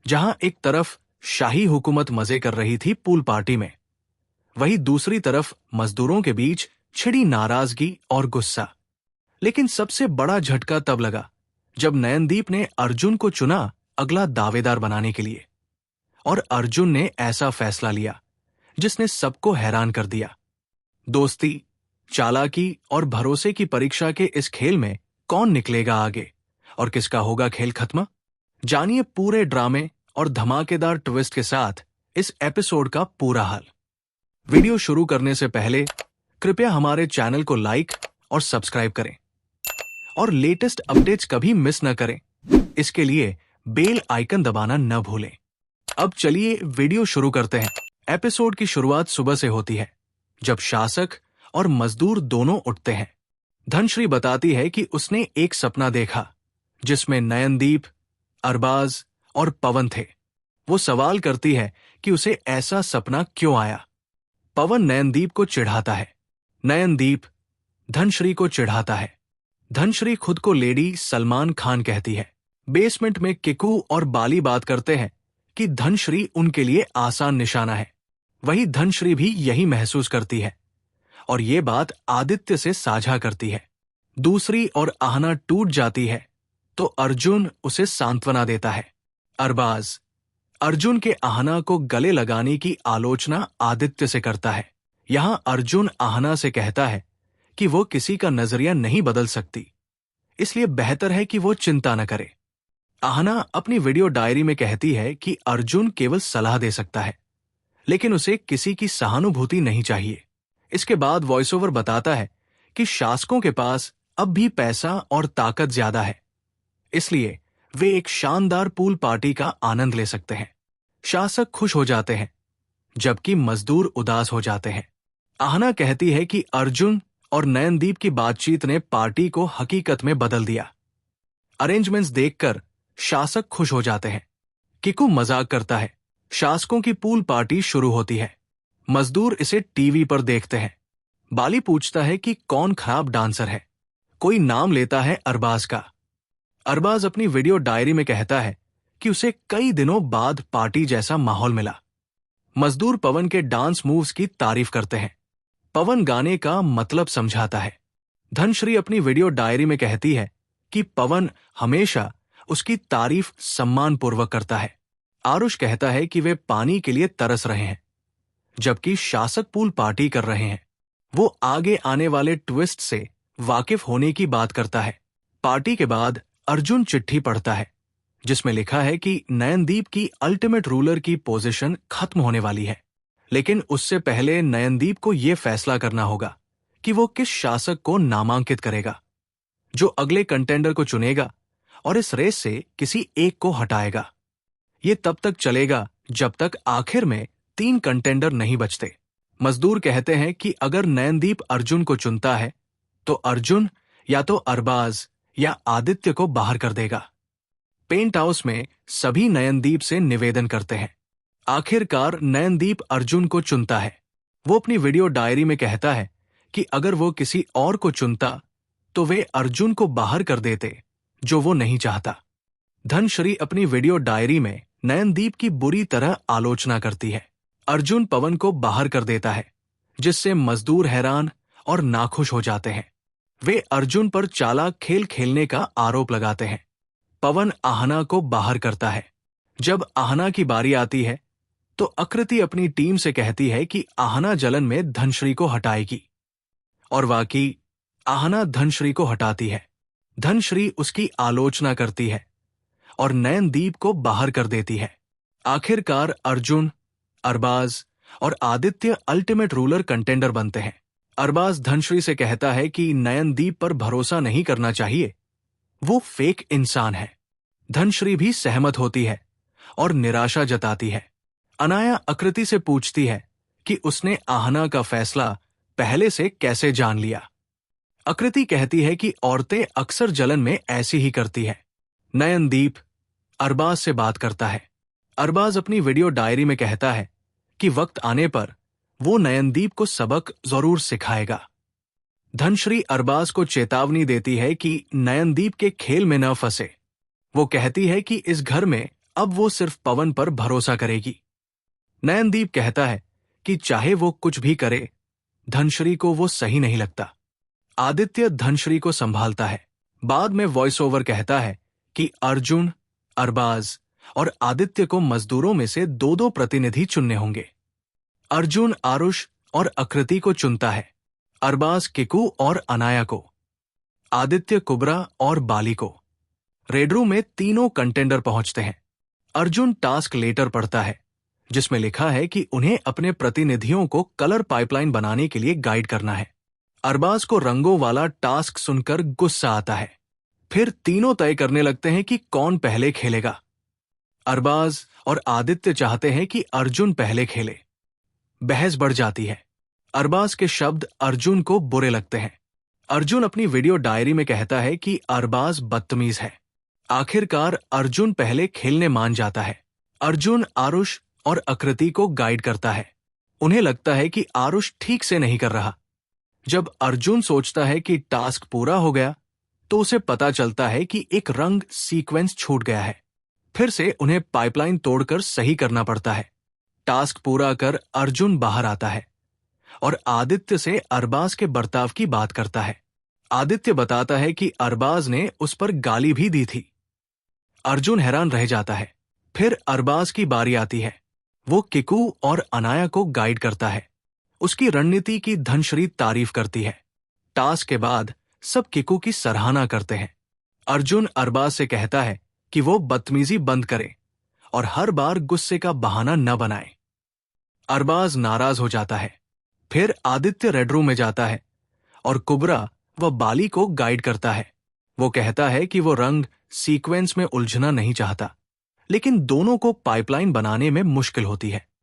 जहां एक तरफ शाही हुकूमत मजे कर रही थी पूल पार्टी में, वहीं दूसरी तरफ मजदूरों के बीच छिड़ी नाराजगी और गुस्सा। लेकिन सबसे बड़ा झटका तब लगा जब नयनदीप ने अर्जुन को चुना अगला दावेदार बनाने के लिए। और अर्जुन ने ऐसा फैसला लिया जिसने सबको हैरान कर दिया। दोस्ती, चालाकी और भरोसे की परीक्षा के इस खेल में कौन निकलेगा आगे और किसका होगा खेल खत्म? जानिए पूरे ड्रामे और धमाकेदार ट्विस्ट के साथ इस एपिसोड का पूरा हाल। वीडियो शुरू करने से पहले कृपया हमारे चैनल को लाइक और सब्सक्राइब करें और लेटेस्ट अपडेट्स कभी मिस न करें। इसके लिए बेल आइकन दबाना न भूलें। अब चलिए वीडियो शुरू करते हैं। एपिसोड की शुरुआत सुबह से होती है जब शासक और मजदूर दोनों उठते हैं। धनश्री बताती है कि उसने एक सपना देखा जिसमें नयनदीप, अरबाज और पवन थे। वो सवाल करती है कि उसे ऐसा सपना क्यों आया। पवन नयनदीप को चिढ़ाता है, नयनदीप धनश्री को चिढ़ाता है। धनश्री खुद को लेडी सलमान खान कहती है। बेसमेंट में किकू और बाली बात करते हैं कि धनश्री उनके लिए आसान निशाना है। वही धनश्री भी यही महसूस करती है और ये बात आदित्य से साझा करती है। दूसरी ओर आहना टूट जाती है तो अर्जुन उसे सांत्वना देता है। अरबाज अर्जुन के आहना को गले लगाने की आलोचना आदित्य से करता है। यहां अर्जुन आहना से कहता है कि वो किसी का नजरिया नहीं बदल सकती, इसलिए बेहतर है कि वो चिंता न करे। आहना अपनी वीडियो डायरी में कहती है कि अर्जुन केवल सलाह दे सकता है, लेकिन उसे किसी की सहानुभूति नहीं चाहिए। इसके बाद वॉइस ओवर बताता है कि शासकों के पास अब भी पैसा और ताकत ज्यादा है, इसलिए वे एक शानदार पूल पार्टी का आनंद ले सकते हैं। शासक खुश हो जाते हैं जबकि मजदूर उदास हो जाते हैं। आहना कहती है कि अर्जुन और नयनदीप की बातचीत ने पार्टी को हकीकत में बदल दिया। अरेंजमेंट्स देखकर शासक खुश हो जाते हैं। किकू मजाक करता है। शासकों की पूल पार्टी शुरू होती है। मजदूर इसे टीवी पर देखते हैं। बाली पूछता है कि कौन खराब डांसर है। कोई नाम लेता है अरबाज का। अरबाज अपनी वीडियो डायरी में कहता है कि उसे कई दिनों बाद पार्टी जैसा माहौल मिला। मजदूर पवन के डांस मूव्स की तारीफ करते हैं। पवन गाने का मतलब समझाता है। धनश्री अपनी वीडियो डायरी में कहती है कि पवन हमेशा उसकी तारीफ सम्मानपूर्वक करता है। आरुष कहता है कि वे पानी के लिए तरस रहे हैं, जबकि शासक पूल पार्टी कर रहे हैं। वो आगे आने वाले ट्विस्ट से वाकिफ होने की बात करता है। पार्टी के बाद अर्जुन चिट्ठी पढ़ता है जिसमें लिखा है कि नयनदीप की अल्टीमेट रूलर की पोजीशन खत्म होने वाली है, लेकिन उससे पहले नयनदीप को यह फैसला करना होगा कि वो किस शासक को नामांकित करेगा, जो अगले कंटेंडर को चुनेगा और इस रेस से किसी एक को हटाएगा। ये तब तक चलेगा जब तक आखिर में 3 कंटेंडर नहीं बचते। मजदूर कहते हैं कि अगर नयनदीप अर्जुन को चुनता है तो अर्जुन या तो अरबाज या आदित्य को बाहर कर देगा। पेंट हाउस में सभी नयनदीप से निवेदन करते हैं। आखिरकार नयनदीप अर्जुन को चुनता है। वो अपनी वीडियो डायरी में कहता है कि अगर वो किसी और को चुनता तो वे अर्जुन को बाहर कर देते, जो वो नहीं चाहता। धनश्री अपनी वीडियो डायरी में नयनदीप की बुरी तरह आलोचना करती है। अर्जुन पवन को बाहर कर देता है, जिससे मजदूर हैरान और नाखुश हो जाते हैं। वे अर्जुन पर चालाक खेल खेलने का आरोप लगाते हैं। पवन आहना को बाहर करता है। जब आहना की बारी आती है तो आकृति अपनी टीम से कहती है कि आहना जलन में धनश्री को हटाएगी, और वाकई आहना धनश्री को हटाती है। धनश्री उसकी आलोचना करती है और नयनदीप को बाहर कर देती है। आखिरकार अर्जुन, अरबाज और आदित्य अल्टीमेट रूलर कंटेंडर बनते हैं। अरबाज धनश्री से कहता है कि नयनदीप पर भरोसा नहीं करना चाहिए, वो फेक इंसान है। धनश्री भी सहमत होती है और निराशा जताती है। अनाया आकृति से पूछती है कि उसने आहना का फैसला पहले से कैसे जान लिया। आकृति कहती है कि औरतें अक्सर जलन में ऐसी ही करती है। नयनदीप अरबाज से बात करता है। अरबाज अपनी वीडियो डायरी में कहता है कि वक्त आने पर वो नयनदीप को सबक जरूर सिखाएगा। धनश्री अरबाज को चेतावनी देती है कि नयनदीप के खेल में न फंसे। वो कहती है कि इस घर में अब वो सिर्फ पवन पर भरोसा करेगी। नयनदीप कहता है कि चाहे वो कुछ भी करे, धनश्री को वो सही नहीं लगता। आदित्य धनश्री को संभालता है। बाद में वॉइस ओवर कहता है कि अर्जुन, अरबाज और आदित्य को मजदूरों में से 2-2 प्रतिनिधि चुनने होंगे। अर्जुन आरुष और आकृति को चुनता है, अरबाज किकू और अनाया को, आदित्य कुबरा और बाली को। रेडरू में तीनों कंटेंडर पहुंचते हैं। अर्जुन टास्क लेटर पढ़ता है जिसमें लिखा है कि उन्हें अपने प्रतिनिधियों को कलर पाइपलाइन बनाने के लिए गाइड करना है। अरबाज को रंगों वाला टास्क सुनकर गुस्सा आता है। फिर तीनों तय करने लगते हैं कि कौन पहले खेलेगा। अरबाज और आदित्य चाहते हैं कि अर्जुन पहले खेले। बहस बढ़ जाती है। अरबाज के शब्द अर्जुन को बुरे लगते हैं। अर्जुन अपनी वीडियो डायरी में कहता है कि अरबाज बदतमीज है। आखिरकार अर्जुन पहले खेलने मान जाता है। अर्जुन आरुष और आकृति को गाइड करता है। उन्हें लगता है कि आरुष ठीक से नहीं कर रहा। जब अर्जुन सोचता है कि टास्क पूरा हो गया, तो उसे पता चलता है कि एक रंग सीक्वेंस छूट गया है। फिर से उन्हें पाइपलाइन तोड़कर सही करना पड़ता है। टास्क पूरा कर अर्जुन बाहर आता है और आदित्य से अरबाज के बर्ताव की बात करता है। आदित्य बताता है कि अरबाज ने उस पर गाली भी दी थी। अर्जुन हैरान रह जाता है। फिर अरबाज की बारी आती है। वो किकू और अनाया को गाइड करता है। उसकी रणनीति की धनश्री तारीफ करती है। टास्क के बाद सब किकू की सराहना करते हैं। अर्जुन अरबाज से कहता है कि वो बदतमीजी बंद करे और हर बार गुस्से का बहाना न बनाए। अरबाज नाराज हो जाता है। फिर आदित्य रेड रूम में जाता है और कुबरा व बाली को गाइड करता है। वो कहता है कि वो रंग सीक्वेंस में उलझना नहीं चाहता, लेकिन दोनों को पाइपलाइन बनाने में मुश्किल होती है।